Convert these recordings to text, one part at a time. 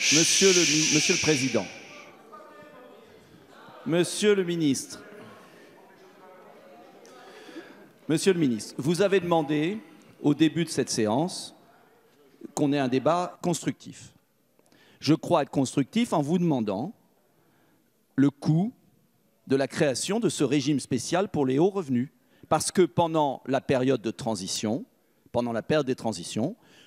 Monsieur le Président, Monsieur le Ministre, vous avez demandé au début de cette séance qu'on ait un débat constructif. Je crois être constructif en vous demandant le coût de la création de ce régime spécial pour les hauts revenus. Parce que pendant la période de transition,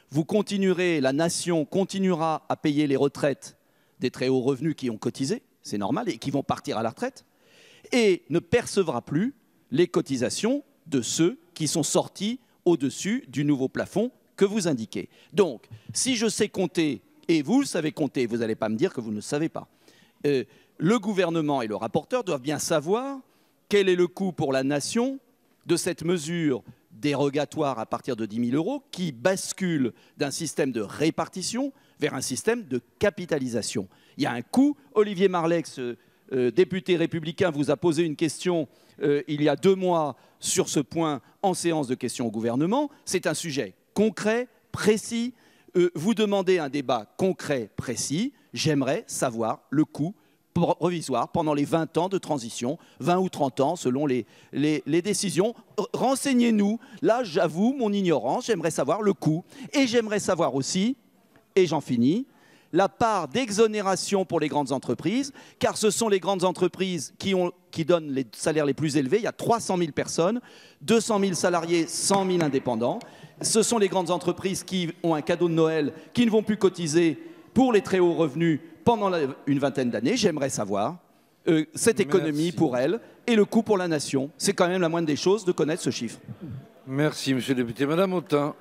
vous continuerez, la nation continuera à payer les retraites des très hauts revenus qui ont cotisé, c'est normal, et qui vont partir à la retraite, et ne percevra plus les cotisations de ceux qui sont sortis au-dessus du nouveau plafond que vous indiquez. Donc, si je sais compter, et vous le savez compter, vous n'allez pas me dire que vous ne savez pas, le gouvernement et le rapporteur doivent bien savoir quel est le coût pour la nation de cette mesure dérogatoire à partir de 10 000 € qui bascule d'un système de répartition vers un système de capitalisation. Il y a un coût. Olivier Marleix, député républicain, vous a posé une question il y a 2 mois sur ce point en séance de questions au gouvernement. C'est un sujet concret, précis. Vous demandez un débat concret, précis. J'aimerais savoir le coût provisoire pendant les 20 ans de transition, 20 ou 30 ans selon les décisions. Renseignez-nous. Là, j'avoue mon ignorance. J'aimerais savoir le coût. Et j'aimerais savoir aussi, et j'en finis, la part d'exonération pour les grandes entreprises, car ce sont les grandes entreprises qui donnent les salaires les plus élevés. Il y a 300 000 personnes, 200 000 salariés, 100 000 indépendants. Ce sont les grandes entreprises qui ont un cadeau de Noël, qui ne vont plus cotiser pour les très hauts revenus pendant une vingtaine d'années. J'aimerais savoir cette économie pour elles et le coût pour la nation. C'est quand même la moindre des choses de connaître ce chiffre. Merci, monsieur le député. Madame Autain.